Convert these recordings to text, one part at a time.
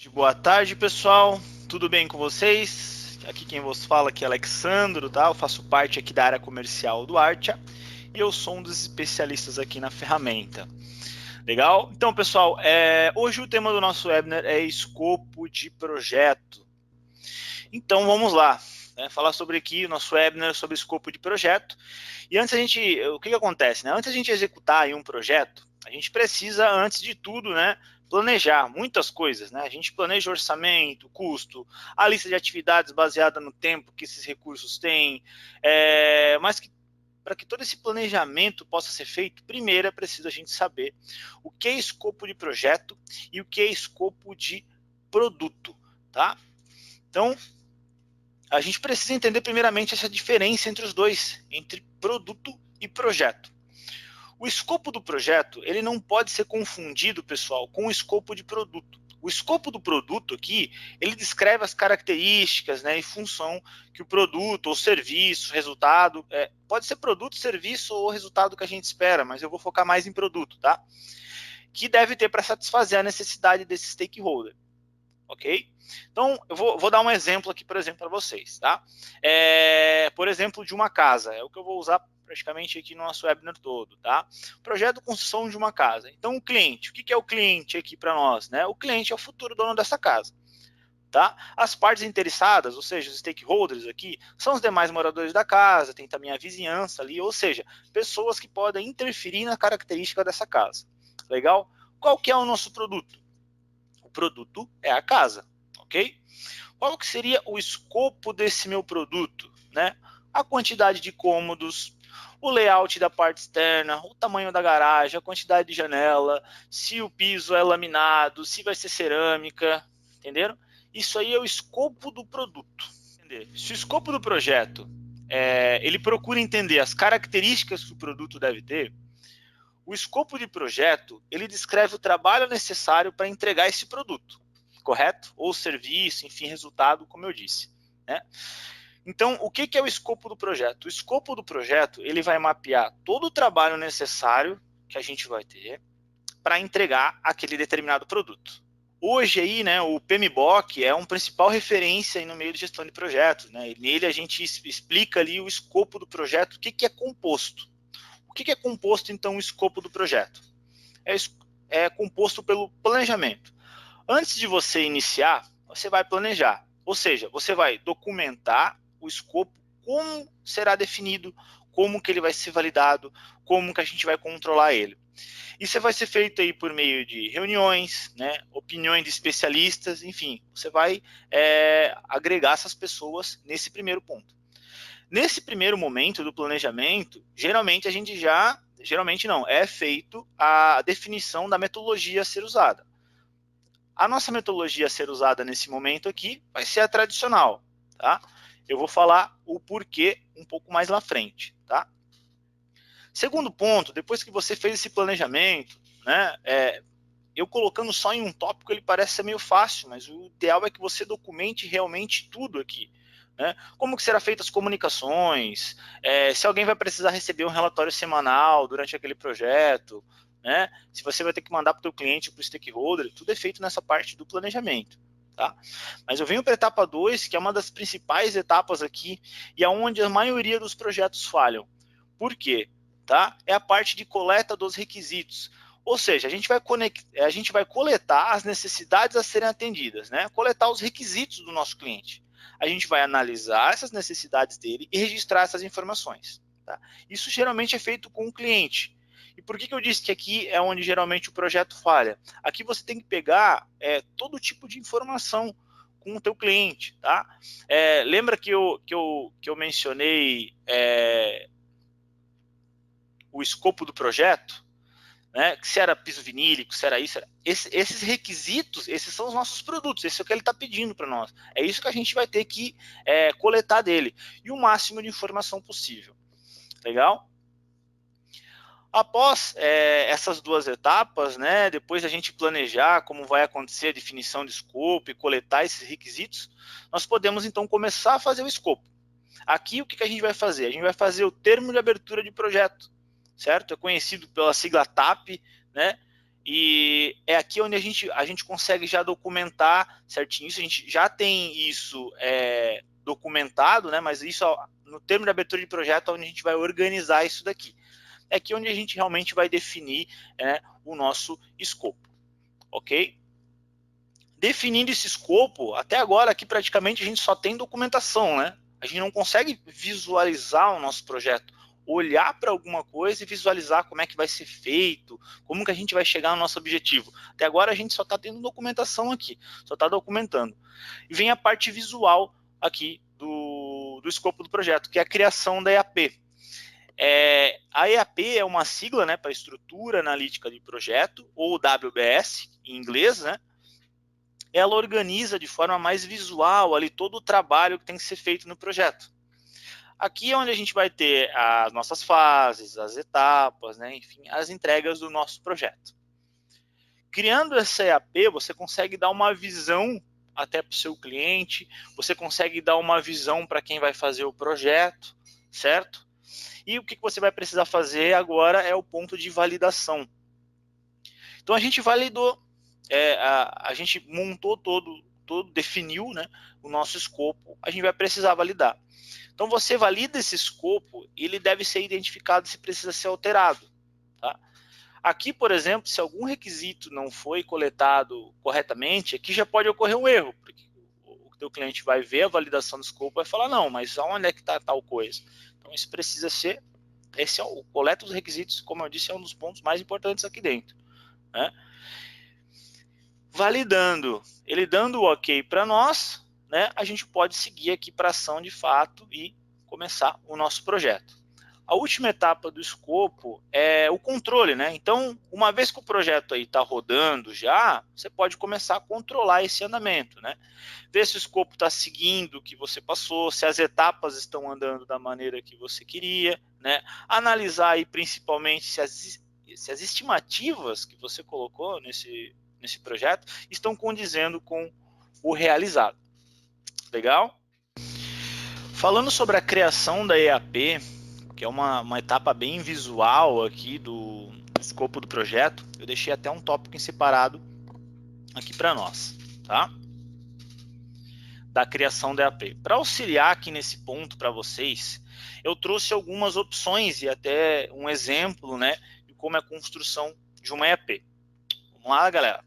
Boa tarde, pessoal. Tudo bem com vocês? Aqui quem vos fala aqui é Alexandro, tá? Eu faço parte aqui da área comercial do Artia e eu sou um dos especialistas aqui na ferramenta. Legal? Então, pessoal, hoje o tema do nosso webinar é escopo de projeto. Então, vamos lá, né? Falar sobre aqui o nosso webinar sobre escopo de projeto. E antes o que acontece, né? Antes a gente executar aí um projeto, a gente precisa, antes de tudo, né, planejar muitas coisas, né? A gente planeja orçamento, custo, a lista de atividades baseada no tempo que esses recursos têm, mas que para que todo esse planejamento possa ser feito, primeiro é preciso a gente saber o que é escopo de projeto e o que é escopo de produto, tá? Então, a gente precisa entender primeiramente essa diferença entre os dois, entre produto e projeto. O escopo do projeto, ele não pode ser confundido, pessoal, com o escopo de produto. O escopo do produto aqui, ele descreve as características, né, e função que o produto ou serviço, resultado, pode ser produto, serviço ou resultado que a gente espera, mas eu vou focar mais em produto, tá? Que deve ter para satisfazer a necessidade desse stakeholder, ok? Então, eu vou dar um exemplo aqui, por exemplo, para vocês, tá? Por exemplo, de uma casa, é o que eu vou usar praticamente aqui no nosso webinar todo, tá? Projeto de construção de uma casa. Então, o cliente, o que é o cliente aqui para nós, né? O cliente é o futuro dono dessa casa, tá? As partes interessadas, ou seja, os stakeholders aqui, são os demais moradores da casa, tem também a vizinhança ali, ou seja, pessoas que podem interferir na característica dessa casa. Legal? Qual que é o nosso produto? O produto é a casa, ok? Qual que seria o escopo desse meu produto, né? A quantidade de cômodos, o layout da parte externa, o tamanho da garagem, a quantidade de janela, se o piso é laminado, se vai ser cerâmica, entenderam? Isso aí é o escopo do produto. Se o escopo do projeto ele procura entender as características que o produto deve ter, o escopo de projeto ele descreve o trabalho necessário para entregar esse produto, correto? Ou serviço, enfim, resultado, como eu disse, né? Então, o que é o escopo do projeto? O escopo do projeto ele vai mapear todo o trabalho necessário que a gente vai ter para entregar aquele determinado produto. Hoje aí, né, o PMBOK é um principal referência aí no meio de gestão de projetos, né? E nele a gente explica ali o escopo do projeto, o que é composto. O que é composto então o escopo do projeto? É, é composto pelo planejamento. Antes de você iniciar, você vai planejar, ou seja, você vai documentar o escopo, como será definido, como que ele vai ser validado, como que a gente vai controlar ele. Isso vai ser feito aí por meio de reuniões, né, opiniões de especialistas, enfim, você vai agregar essas pessoas nesse primeiro ponto. Nesse primeiro momento do planejamento, geralmente não, é feito a definição da metodologia a ser usada. A nossa metodologia a ser usada nesse momento aqui vai ser a tradicional, tá? Eu vou falar o porquê um pouco mais lá frente, tá? Segundo ponto, depois que você fez esse planejamento, né, eu colocando só em um tópico ele parece ser meio fácil, mas o ideal é que você documente realmente tudo aqui. Né? Como que serão feitas as comunicações, se alguém vai precisar receber um relatório semanal durante aquele projeto, né? Se você vai ter que mandar para o teu cliente, para o stakeholder, tudo é feito nessa parte do planejamento. Tá? Mas eu venho para a etapa 2, que é uma das principais etapas aqui, e é onde a maioria dos projetos falham. Por quê? Tá? É a parte de coleta dos requisitos. Ou seja, a gente vai coletar as necessidades a serem atendidas, né? Coletar os requisitos do nosso cliente. A gente vai analisar essas necessidades dele e registrar essas informações. Tá? Isso geralmente é feito com o cliente. E por que eu disse que aqui é onde geralmente o projeto falha? Aqui você tem que pegar todo tipo de informação com o teu cliente, tá? Lembra que eu mencionei o escopo do projeto? Né? Se era piso vinílico, se era isso, esses requisitos, esses são os nossos produtos, esse é o que ele está pedindo para nós. É isso que a gente vai ter que coletar dele. E o máximo de informação possível. Legal? Após essas duas etapas, né, depois a gente planejar como vai acontecer a definição de escopo e coletar esses requisitos, nós podemos então começar a fazer o escopo. Aqui o que a gente vai fazer? A gente vai fazer o termo de abertura de projeto, certo? É conhecido pela sigla TAP, né? E é aqui onde a gente consegue já documentar certinho isso, a gente já tem isso documentado, né? Mas isso no termo de abertura de projeto é onde a gente vai organizar isso daqui. É aqui onde a gente realmente vai definir o nosso escopo, ok? Definindo esse escopo, até agora aqui praticamente a gente só tem documentação, né? A gente não consegue visualizar o nosso projeto, olhar para alguma coisa e visualizar como é que vai ser feito, como que a gente vai chegar no nosso objetivo. Até agora a gente só está tendo documentação aqui, só está documentando. E vem a parte visual aqui do escopo do projeto, que é a criação da EAP. A EAP é uma sigla, né, para Estrutura Analítica de Projeto, ou WBS em inglês, né? Ela organiza de forma mais visual ali todo o trabalho que tem que ser feito no projeto. Aqui é onde a gente vai ter as nossas fases, as etapas, né, enfim, as entregas do nosso projeto. Criando essa EAP, você consegue dar uma visão até para o seu cliente, você consegue dar uma visão para quem vai fazer o projeto, certo? E o que você vai precisar fazer agora é o ponto de validação. Então a gente validou, a gente montou todo, definiu, né, o nosso escopo, a gente vai precisar validar. Então você valida esse escopo e ele deve ser identificado se precisa ser alterado. Tá? Aqui, por exemplo, se algum requisito não foi coletado corretamente, aqui já pode ocorrer um erro, porque o teu cliente vai ver a validação do escopo e vai falar, não, mas onde é que está tal coisa? Então isso precisa ser, esse é o coleta dos requisitos, como eu disse, é um dos pontos mais importantes aqui dentro. Né? Validando, ele dando o ok para nós, né, a gente pode seguir aqui para ação de fato e começar o nosso projeto. A última etapa do escopo é o controle, né? Então, uma vez que o projeto aí está rodando já, você pode começar a controlar esse andamento, né? Ver se o escopo está seguindo o que você passou, se as etapas estão andando da maneira que você queria, né? Analisar aí principalmente se as estimativas que você colocou nesse projeto estão condizendo com o realizado. Legal? Falando sobre a criação da EAP, que é uma etapa bem visual aqui do escopo do projeto, eu deixei até um tópico em separado aqui para nós, tá? Da criação da EAP. Para auxiliar aqui nesse ponto para vocês, eu trouxe algumas opções e até um exemplo, né, de como é a construção de uma EAP. Vamos lá, galera.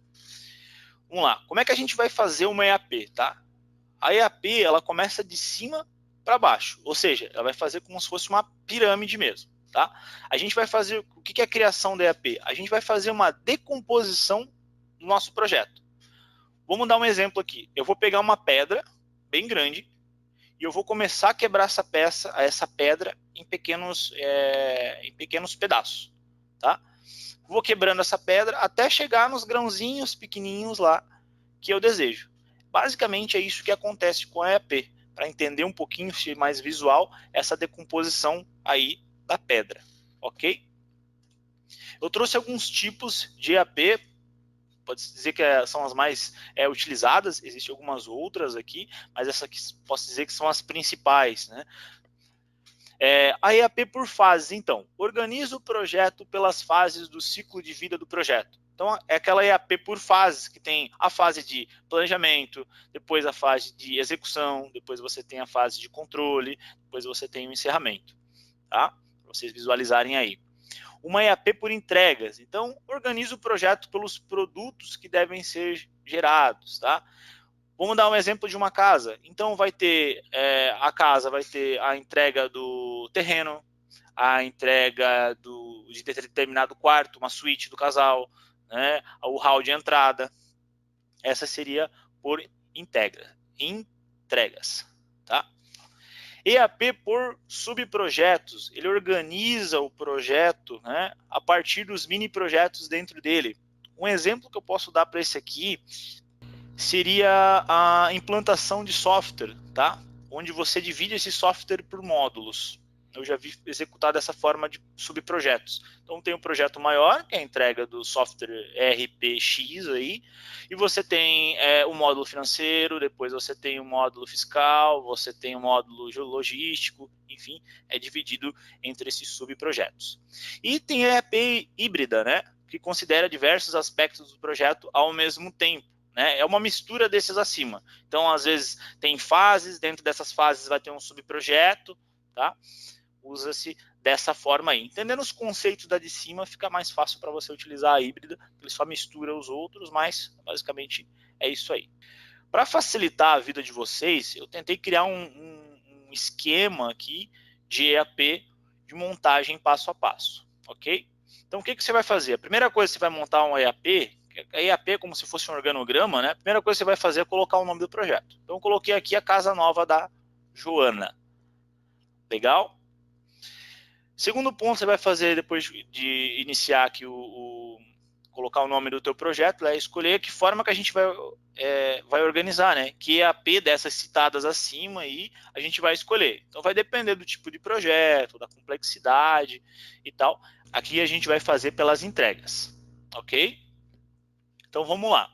Vamos lá. Como é que a gente vai fazer uma EAP, tá? A EAP, ela começa de cima para baixo, ou seja, ela vai fazer como se fosse uma pirâmide mesmo, tá? A gente vai fazer, o que é a criação da EAP? A gente vai fazer uma decomposição do nosso projeto. Vamos dar um exemplo aqui. Eu vou pegar uma pedra bem grande e eu vou começar a quebrar essa pedra em pequenos pedaços, tá? Vou quebrando essa pedra até chegar nos grãozinhos pequenininhos lá que eu desejo. Basicamente é isso que acontece com a EAP, para entender um pouquinho mais visual essa decomposição aí da pedra, ok? Eu trouxe alguns tipos de EAP, pode dizer que são as mais utilizadas, existem algumas outras aqui, mas essa aqui posso dizer que são as principais, né? A EAP por fases, então, organiza o projeto pelas fases do ciclo de vida do projeto. Então, é aquela EAP por fases, que tem a fase de planejamento, depois a fase de execução, depois você tem a fase de controle, depois você tem o encerramento, tá? Para vocês visualizarem aí. Uma EAP por entregas, então, organiza o projeto pelos produtos que devem ser gerados, tá? Vamos dar um exemplo de uma casa. Então vai ter a casa vai ter a entrega do terreno, a entrega de determinado quarto, uma suíte do casal, né? O hall de entrada. Essa seria por entregas, tá? EAP por subprojetos. Ele organiza o projeto, né, a partir dos mini projetos dentro dele. Um exemplo que eu posso dar para esse aqui seria a implantação de software, tá? Onde você divide esse software por módulos. Eu já vi executar dessa forma de subprojetos. Então tem um projeto maior, que é a entrega do software ERPX aí, e você tem o módulo financeiro, depois você tem o módulo fiscal, você tem o módulo logístico, enfim, é dividido entre esses subprojetos. E tem a ERP híbrida, né? que considera diversos aspectos do projeto ao mesmo tempo, né? É uma mistura desses acima. Então, às vezes, tem fases, dentro dessas fases vai ter um subprojeto, tá? Usa-se dessa forma aí. Entendendo os conceitos da de cima, fica mais fácil para você utilizar a híbrida, ele só mistura os outros, mas basicamente é isso aí. Para facilitar a vida de vocês, eu tentei criar um esquema aqui de EAP de montagem passo a passo, ok? Então, o que você vai fazer? A primeira coisa que você vai montar um EAP, a EAP é como se fosse um organograma, né? A primeira coisa que você vai fazer é colocar o nome do projeto. Então, eu coloquei aqui a Casa Nova da Joana. Legal? Segundo ponto, você vai fazer depois de iniciar aqui colocar o nome do teu projeto, é escolher que forma que a gente vai organizar, né? Que EAP dessas citadas acima aí a gente vai escolher. Então vai depender do tipo de projeto, da complexidade e tal. Aqui a gente vai fazer pelas entregas, ok? Então vamos lá.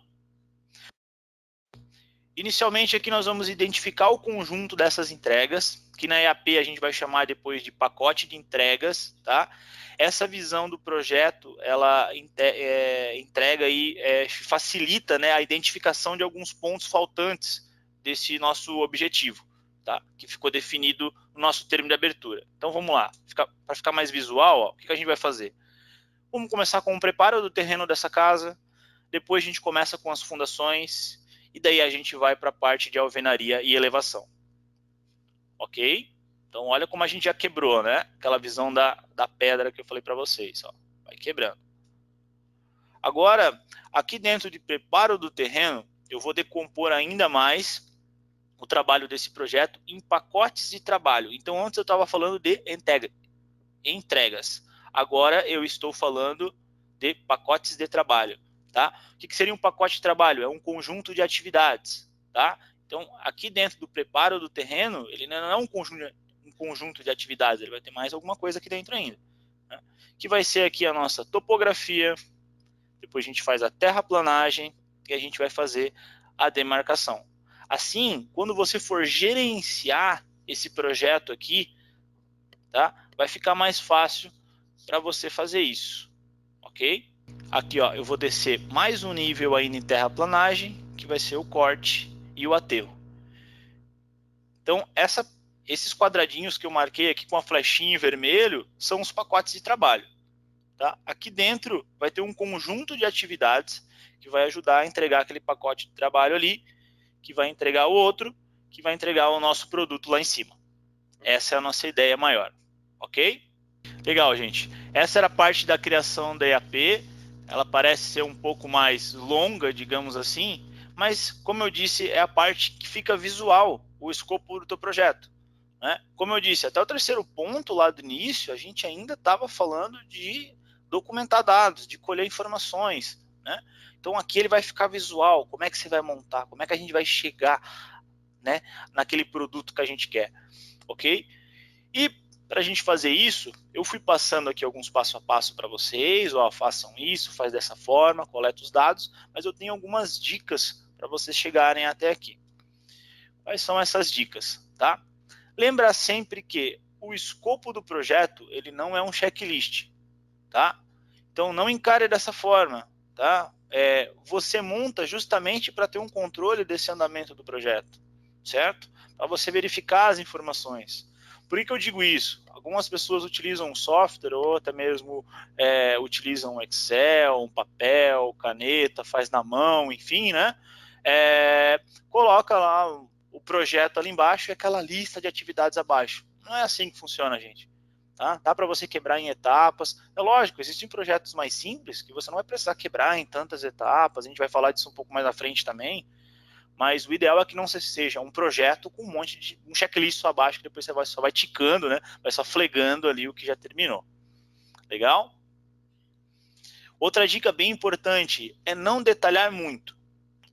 Inicialmente aqui nós vamos identificar o conjunto dessas entregas, que na EAP a gente vai chamar depois de pacote de entregas, tá? Essa visão do projeto, ela entrega aí, facilita, né, a identificação de alguns pontos faltantes desse nosso objetivo, tá? Que ficou definido no nosso termo de abertura. Então vamos lá, para ficar mais visual, ó, o que a gente vai fazer? Vamos começar com o preparo do terreno dessa casa, depois a gente começa com as fundações, e daí a gente vai para a parte de alvenaria e elevação. Ok? Então olha como a gente já quebrou, né? Aquela visão da pedra que eu falei para vocês. Ó. Vai quebrando. Agora, aqui dentro de preparo do terreno, eu vou decompor ainda mais o trabalho desse projeto em pacotes de trabalho. Então antes eu estava falando de entregas. Agora eu estou falando de pacotes de trabalho. Tá? O que seria um pacote de trabalho? É um conjunto de atividades. Tá? Então, aqui dentro do preparo do terreno, ele não é um conjunto de atividades, ele vai ter mais alguma coisa aqui dentro ainda. Né? Que vai ser aqui a nossa topografia, depois a gente faz a terraplanagem e a gente vai fazer a demarcação. Assim, quando você for gerenciar esse projeto aqui, tá? Vai ficar mais fácil para você fazer isso, ok? Aqui, ó, eu vou descer mais um nível ainda em terraplanagem, que vai ser o corte e o aterro. Então, esses quadradinhos que eu marquei aqui com a flechinha em vermelho são os pacotes de trabalho. Tá? Aqui dentro vai ter um conjunto de atividades que vai ajudar a entregar aquele pacote de trabalho ali, que vai entregar o outro, que vai entregar o nosso produto lá em cima. Essa é a nossa ideia maior, ok? Legal, gente. Essa era a parte da criação da EAP. Ela parece ser um pouco mais longa, digamos assim, mas, como eu disse, é a parte que fica visual, o escopo do teu projeto. Né? Como eu disse, até o terceiro ponto lá do início, a gente ainda estava falando de documentar dados, de colher informações. Né? Então, aqui ele vai ficar visual, como é que você vai montar, como é que a gente vai chegar, né, naquele produto que a gente quer. Ok? E para a gente fazer isso, eu fui passando aqui alguns passo a passo para vocês, ó, façam isso, faz dessa forma, coleta os dados, mas eu tenho algumas dicas para vocês chegarem até aqui. Quais são essas dicas, tá? Lembra sempre que o escopo do projeto, ele não é um checklist, tá? Então não encare dessa forma, tá? Você monta justamente para ter um controle desse andamento do projeto, certo? Para você verificar as informações. Por que eu digo isso? Algumas pessoas utilizam um software ou até mesmo utilizam Excel, um papel, caneta, faz na mão, enfim, né? Coloca lá o projeto ali embaixo e aquela lista de atividades abaixo. Não é assim que funciona, gente. Tá? Dá para você quebrar em etapas. É lógico, existem projetos mais simples que você não vai precisar quebrar em tantas etapas. A gente vai falar disso um pouco mais na frente também. Mas o ideal é que não seja um projeto com um monte de um checklist abaixo, que depois você só vai ticando, né? Vai só flegando ali o que já terminou. Legal? Outra dica bem importante é não detalhar muito.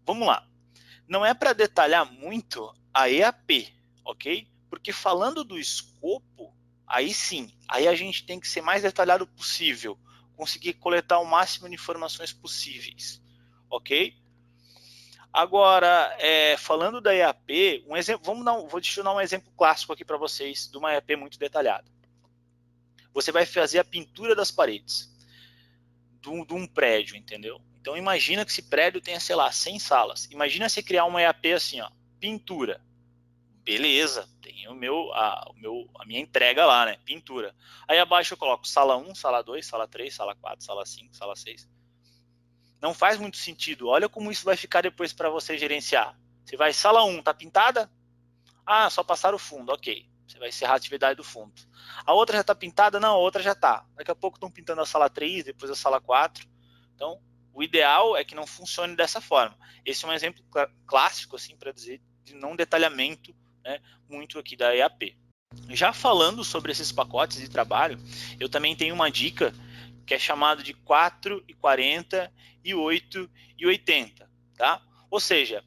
Vamos lá. Não é para detalhar muito a EAP, ok? Porque falando do escopo, aí sim, aí a gente tem que ser mais detalhado possível, conseguir coletar o máximo de informações possíveis, ok? Agora, falando da EAP, um exemplo, deixa eu dar um exemplo clássico aqui para vocês de uma EAP muito detalhada. Você vai fazer a pintura das paredes. de um prédio, entendeu? Então imagina que esse prédio tenha, sei lá, 100 salas. Imagina você criar uma EAP assim, ó, pintura. Beleza, tem a minha entrega lá, né? Pintura. Aí abaixo eu coloco sala 1, sala 2, sala 3, sala 4, sala 5, sala 6. Não faz muito sentido. Olha como isso vai ficar depois para você gerenciar. Você vai, sala 1, tá pintada? Ah, só passar o fundo, ok. Você vai encerrar a atividade do fundo. A outra já está pintada? Não, a outra já está. Daqui a pouco estão pintando a sala 3, depois a sala 4. Então, o ideal é que não funcione dessa forma. Esse é um exemplo clássico, assim, para dizer, de não detalhamento, né, muito aqui da EAP. Já falando sobre esses pacotes de trabalho, eu também tenho uma dica que é chamada de 4:40 e 8:80, tá? Ou seja,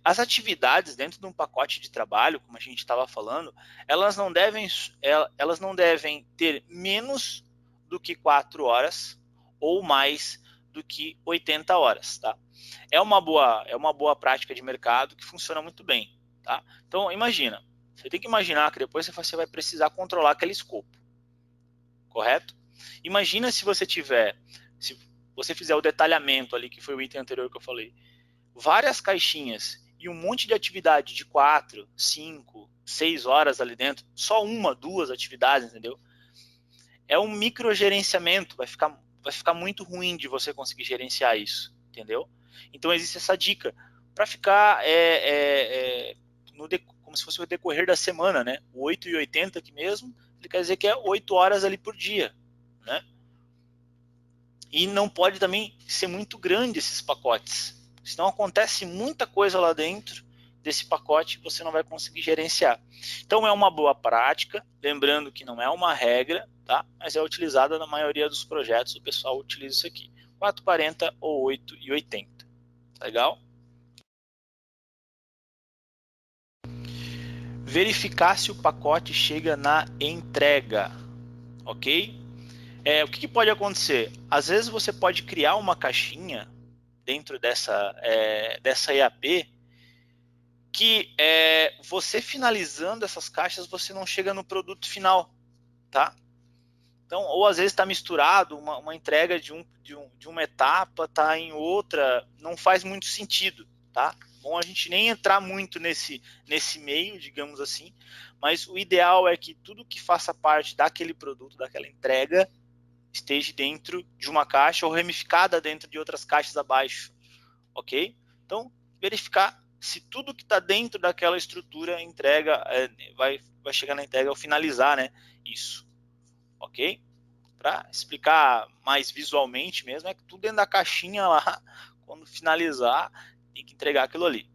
as atividades dentro de um pacote de trabalho, como a gente estava falando, elas não devem ter menos do que 4 horas ou mais do que 80 horas, tá? É uma boa prática de mercado que funciona muito bem, tá? Então, imagina, você tem que imaginar que depois você vai precisar controlar aquele escopo, correto? Imagina se você fizer o detalhamento ali, que foi o item anterior que eu falei, várias caixinhas e um monte de atividade de 4, 5, 6 horas ali dentro, só uma, duas atividades, entendeu? É um microgerenciamento, vai ficar muito ruim de você conseguir gerenciar isso, entendeu? Então existe essa dica para ficar como se fosse o decorrer da semana, né? O 8:80 aqui mesmo, ele quer dizer que é 8 horas ali por dia, né? E não pode também ser muito grande esses pacotes, senão acontece muita coisa lá dentro desse pacote que você não vai conseguir gerenciar. Então é uma boa prática, lembrando que não é uma regra, tá? Mas é utilizada na maioria dos projetos, o pessoal utiliza isso aqui, 4:40 ou 8:80. Legal? Verificar se o pacote chega na entrega, ok? O que pode acontecer? Às vezes você pode criar uma caixinha dentro dessa EAP que você finalizando essas caixas, você não chega no produto final, tá? Então, ou às vezes está misturado, uma entrega de uma etapa está em outra, não faz muito sentido, tá? Bom, a gente nem entrar muito nesse meio, digamos assim, mas o ideal é que tudo que faça parte daquele produto, daquela entrega, esteja dentro de uma caixa ou ramificada dentro de outras caixas abaixo, ok? Então, verificar se tudo que está dentro daquela estrutura entrega vai chegar na entrega ao finalizar, né? Isso, ok? Para explicar mais visualmente mesmo, é que tudo dentro da caixinha lá, quando finalizar, tem que entregar aquilo ali,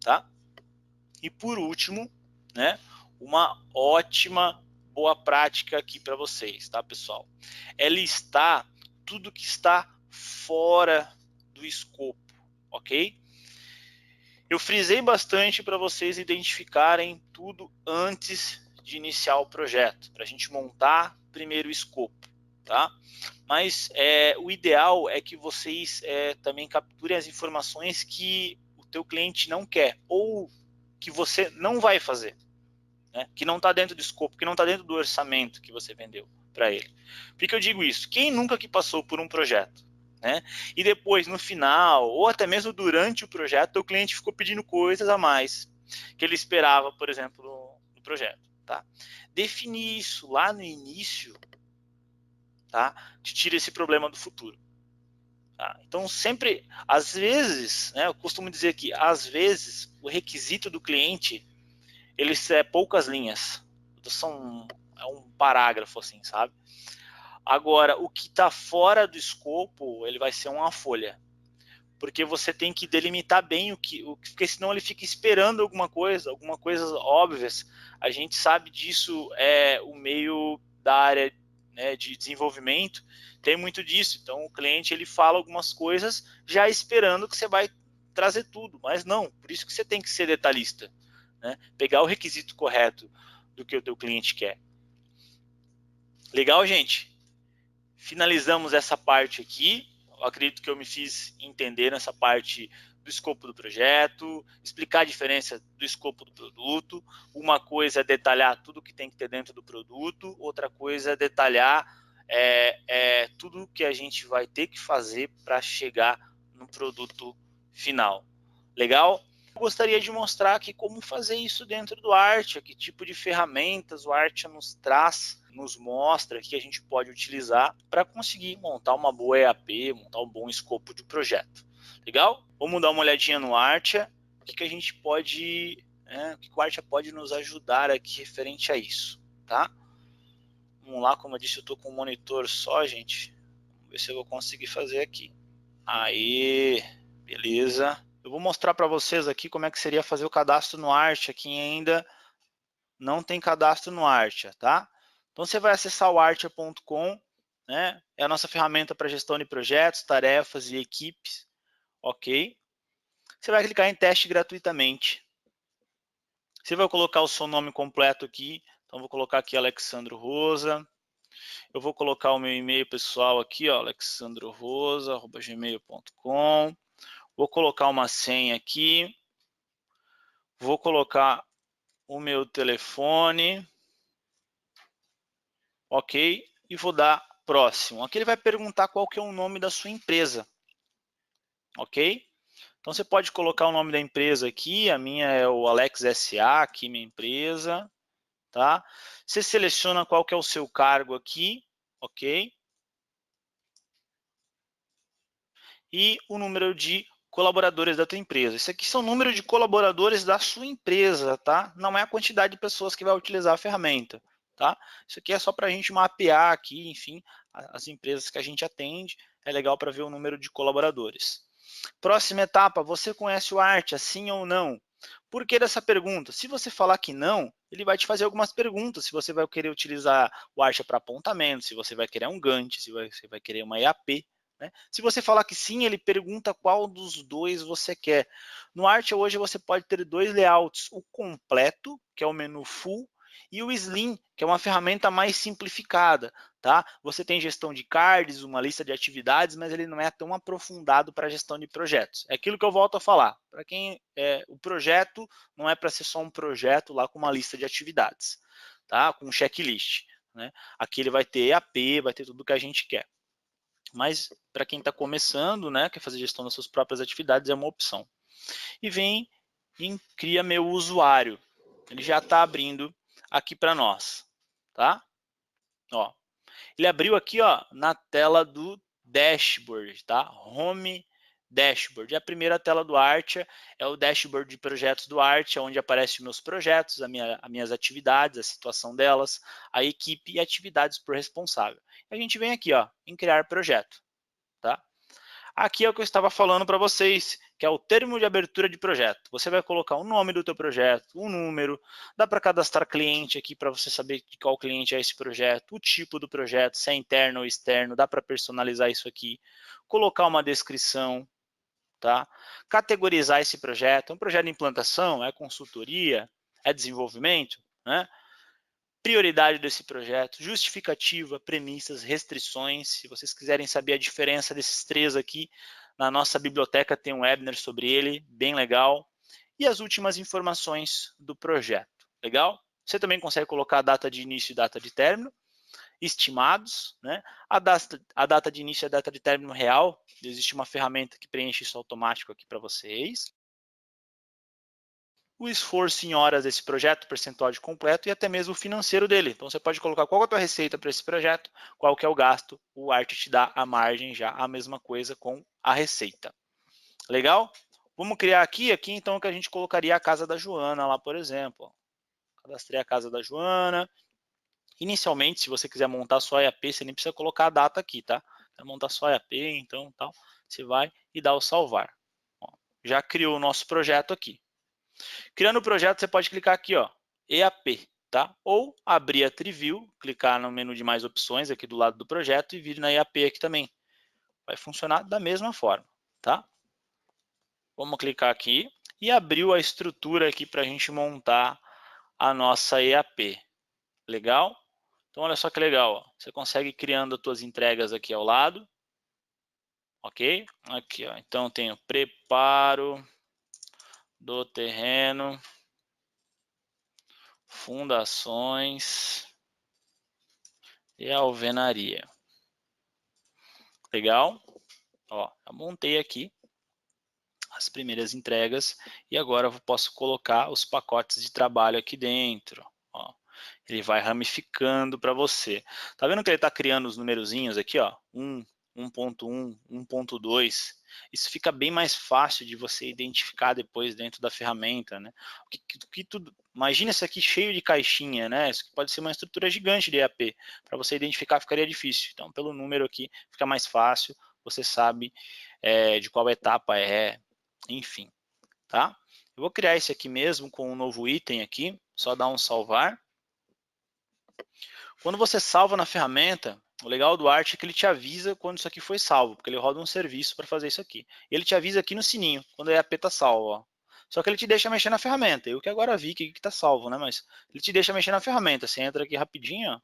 tá? E por último, né? Uma ótima boa prática aqui para vocês, tá, pessoal? É listar tudo que está fora do escopo, ok? Eu frisei bastante para vocês identificarem tudo antes de iniciar o projeto, para a gente montar primeiro o escopo, tá? Mas o ideal é que vocês também capturem as informações que o teu cliente não quer ou que você não vai fazer, né? Que não está dentro do escopo, que não está dentro do orçamento que você vendeu para ele. Por que eu digo isso? Quem nunca que passou por um projeto, né? E depois, no final, ou até mesmo durante o projeto, o cliente ficou pedindo coisas a mais que ele esperava, por exemplo, no projeto, tá? Definir isso lá no início, tá? Te tira esse problema do futuro. Tá? Então, sempre, às vezes, né, eu costumo dizer que, às vezes, o requisito do cliente, eles poucas linhas. É um parágrafo, assim, sabe? Agora, o que está fora do escopo, ele vai ser uma folha. Porque você tem que delimitar bem porque senão ele fica esperando alguma coisa óbvias. A gente sabe disso, o meio da área, né, de desenvolvimento tem muito disso. Então o cliente ele fala algumas coisas já esperando que você vai trazer tudo, mas não. Por isso que você tem que ser detalhista, né? Pegar o requisito correto do que o teu cliente quer. Legal, gente? Finalizamos essa parte aqui. Eu acredito que eu me fiz entender nessa parte do escopo do projeto, explicar a diferença do escopo do produto. Uma coisa é detalhar tudo que tem que ter dentro do produto, outra coisa é detalhar é tudo que a gente vai ter que fazer para chegar no produto final. Legal? Eu gostaria de mostrar aqui como fazer isso dentro do Artia, que tipo de ferramentas o Artia nos traz, nos mostra que a gente pode utilizar para conseguir montar uma boa EAP, montar um bom escopo de projeto. Legal? Vamos dar uma olhadinha no Artia, o que a gente pode, o que o Artia pode nos ajudar aqui referente a isso, tá? Vamos lá, como eu disse, eu estou com um monitor só, gente. Vamos ver se eu vou conseguir fazer aqui. Aí, beleza. Eu vou mostrar para vocês aqui como é que seria fazer o cadastro no Artia, quem ainda não tem cadastro no Artia, tá? Então você vai acessar o artia.com, né? É a nossa ferramenta para gestão de projetos, tarefas e equipes, ok? Você vai clicar em teste gratuitamente. Você vai colocar o seu nome completo aqui. Então vou colocar aqui Alexandro Rosa. Eu vou colocar o meu e-mail pessoal aqui, ó, alexandrorosa@gmail.com. Vou colocar uma senha aqui. Vou colocar o meu telefone, ok? E vou dar próximo. Aqui ele vai perguntar qual que é o nome da sua empresa, ok? Então você pode colocar o nome da empresa aqui, a minha é o Alex SA, aqui minha empresa, tá? Você seleciona qual que é o seu cargo aqui, ok? E o número de colaboradores da tua empresa. Isso aqui são o número de colaboradores da sua empresa, tá? Não é a quantidade de pessoas que vai utilizar a ferramenta, tá? Isso aqui é só para a gente mapear aqui, enfim, as empresas que a gente atende. É legal para ver o número de colaboradores. Próxima etapa, você conhece o Artia, sim ou não? Por que dessa pergunta? Se você falar que não, ele vai te fazer algumas perguntas. Se você vai querer utilizar o Artia para apontamento, se você vai querer um Gantt, se você vai querer uma EAP. Né? Se você falar que sim, ele pergunta qual dos dois você quer. No Artia hoje você pode ter dois layouts, o completo, que é o menu full, e o Slim, que é uma ferramenta mais simplificada. Tá? Você tem gestão de cards, uma lista de atividades, mas ele não é tão aprofundado para a gestão de projetos. É aquilo que eu volto a falar. Para quem o projeto não é para ser só um projeto lá com uma lista de atividades, tá? Com um checklist. Né? Aqui ele vai ter EAP, vai ter tudo que a gente quer. Mas para quem está começando, né, quer fazer gestão das suas próprias atividades, é uma opção. E vem e cria meu usuário. Ele já está abrindo aqui para nós, tá? Ó, ele abriu aqui, ó, na tela do dashboard, tá? Home Dashboard. A primeira tela do Artia é o dashboard de projetos do Artia, onde aparecem meus projetos, as minhas atividades, a situação delas, a equipe e atividades por responsável. A gente vem aqui, ó, em criar projeto, tá? Aqui é o que eu estava falando para vocês, que é o termo de abertura de projeto. Você vai colocar o nome do teu projeto, o número, dá para cadastrar cliente aqui para você saber de qual cliente é esse projeto, o tipo do projeto, se é interno ou externo, dá para personalizar isso aqui, colocar uma descrição, tá? Categorizar esse projeto, é um projeto de implantação, é consultoria, é desenvolvimento, né? Prioridade desse projeto, justificativa, premissas, restrições. Se vocês quiserem saber a diferença desses três aqui, na nossa biblioteca tem um webinar sobre ele, bem legal. E as últimas informações do projeto, legal? Você também consegue colocar a data de início e data de término, estimados, né? A data de início e a data de término real, existe uma ferramenta que preenche isso automático aqui para vocês. O esforço em horas desse projeto, percentual de completo e até mesmo o financeiro dele. Então você pode colocar qual é a tua receita para esse projeto, qual que é o gasto, o Artia te dá a margem já, a mesma coisa com a receita. Legal? Vamos criar aqui então que a gente colocaria a casa da Joana lá, por exemplo. Cadastrei a casa da Joana. Inicialmente, se você quiser montar só a EAP, você nem precisa colocar a data aqui, tá? Quer montar só a EAP, então tal, você vai e dá o salvar. Ó, já criou o nosso projeto aqui. Criando o projeto, você pode clicar aqui, ó, EAP, tá? Ou abrir a Triview, clicar no menu de mais opções aqui do lado do projeto e vir na EAP aqui também. Vai funcionar da mesma forma, tá? Vamos clicar aqui e abriu a estrutura aqui para a gente montar a nossa EAP. Legal? Então, olha só que legal, ó. Você consegue ir criando as suas entregas aqui ao lado, ok? Aqui, ó. Então, tem o preparo do terreno, fundações e alvenaria. Legal? Ó, eu montei aqui as primeiras entregas e agora eu posso colocar os pacotes de trabalho aqui dentro. Ó. Ele vai ramificando para você. Tá vendo que ele está criando os numerozinhos aqui, ó? 1.1, 1.2. Isso fica bem mais fácil de você identificar depois dentro da ferramenta, né? Imagina isso aqui cheio de caixinha, né? Isso pode ser uma estrutura gigante de EAP. Para você identificar ficaria difícil. Então, pelo número aqui, fica mais fácil. Você sabe de qual etapa é, enfim, tá? Eu vou criar esse aqui mesmo com um novo item aqui. Só dar um salvar. Quando você salva na ferramenta, o legal do Arch é que ele te avisa quando isso aqui foi salvo, porque ele roda um serviço para fazer isso aqui. Ele te avisa aqui no sininho, quando a EAP está salvo. Ó. Só que ele te deixa mexer na ferramenta. Eu que agora vi que está salvo, né? Mas ele te deixa mexer na ferramenta. Você entra aqui rapidinho, ó.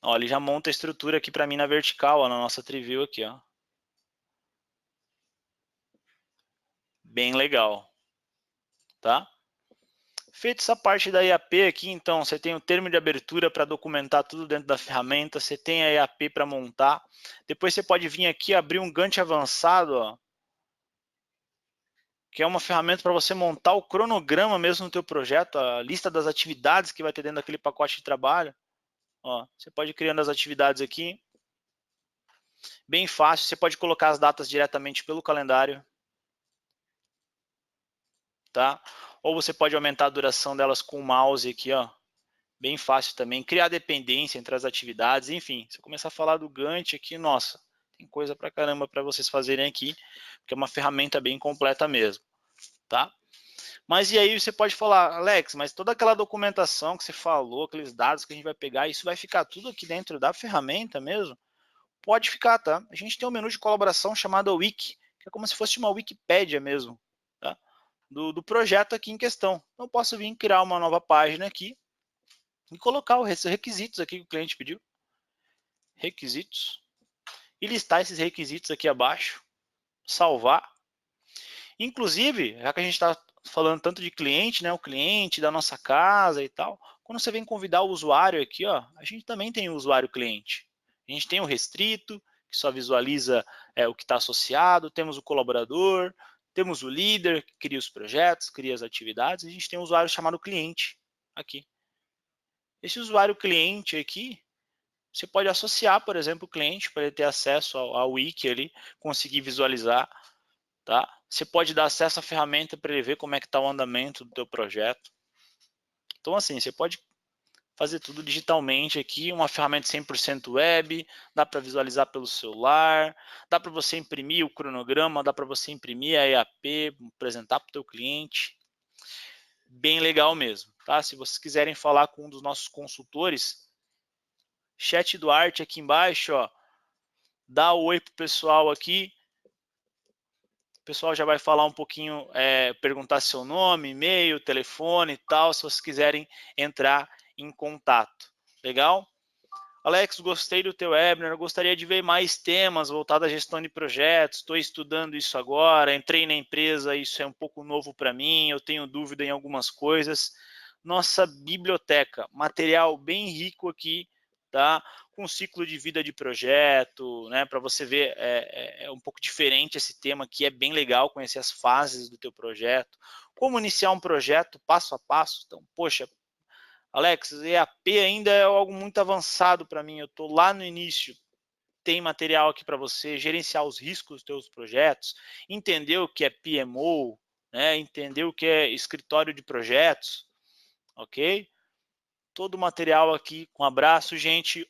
Ó, ele já monta a estrutura aqui para mim na vertical, ó, na nossa Triview aqui, ó. Bem legal, tá? Feita essa parte da EAP aqui, então, você tem o termo de abertura para documentar tudo dentro da ferramenta, você tem a EAP para montar, depois você pode vir aqui abrir um Gantt avançado, ó, que é uma ferramenta para você montar o cronograma mesmo no teu projeto, a lista das atividades que vai ter dentro daquele pacote de trabalho. Ó, você pode ir criando as atividades aqui, bem fácil, você pode colocar as datas diretamente pelo calendário, tá? Ou você pode aumentar a duração delas com o mouse aqui, ó. Bem fácil também, criar dependência entre as atividades, enfim, se eu começar a falar do Gantt aqui, nossa, tem coisa pra caramba para vocês fazerem aqui, porque é uma ferramenta bem completa mesmo, tá? Mas e aí você pode falar, Alex, mas toda aquela documentação que você falou, aqueles dados que a gente vai pegar, isso vai ficar tudo aqui dentro da ferramenta mesmo? Pode ficar, tá? A gente tem um menu de colaboração chamado Wiki, que é como se fosse uma Wikipédia mesmo, tá? Do projeto aqui em questão. Então eu posso vir criar uma nova página aqui, e colocar os requisitos aqui que o cliente pediu. Requisitos. E listar esses requisitos aqui abaixo. Salvar. Inclusive, já que a gente está falando tanto de cliente, né, o cliente da nossa casa e tal, quando você vem convidar o usuário aqui, ó, a gente também tem o usuário cliente. A gente tem o restrito, que só visualiza o que está associado, temos o colaborador, temos o líder, que cria os projetos, cria as atividades, e a gente tem um usuário chamado cliente aqui. Esse usuário cliente aqui, você pode associar, por exemplo, o cliente para ele ter acesso ao wiki ali, conseguir visualizar, tá? Você pode dar acesso à ferramenta para ele ver como é que está o andamento do teu projeto. Então, assim, você pode fazer tudo digitalmente aqui, uma ferramenta 100% web, dá para visualizar pelo celular, dá para você imprimir o cronograma, dá para você imprimir a EAP, apresentar para o teu cliente. Bem legal mesmo, tá? Se vocês quiserem falar com um dos nossos consultores, chat do Arte aqui embaixo, ó, dá um oi pro pessoal aqui. O pessoal já vai falar um pouquinho, perguntar seu nome, e-mail, telefone e tal, se vocês quiserem entrar em contato. Legal? Alex, gostei do teu webinar, gostaria de ver mais temas voltados à gestão de projetos, estou estudando isso agora, entrei na empresa, isso é um pouco novo para mim, eu tenho dúvida em algumas coisas. Nossa biblioteca, material bem rico aqui, tá? Com ciclo de vida de projeto, né? Para você ver, é um pouco diferente esse tema aqui, é bem legal conhecer as fases do teu projeto, como iniciar um projeto passo a passo. Então, poxa, Alex, EAP ainda é algo muito avançado para mim, eu estou lá no início. Tem material aqui para você gerenciar os riscos dos teus projetos, entender o que é PMO, né? Entender o que é escritório de projetos, ok? Todo o material aqui, um abraço, gente.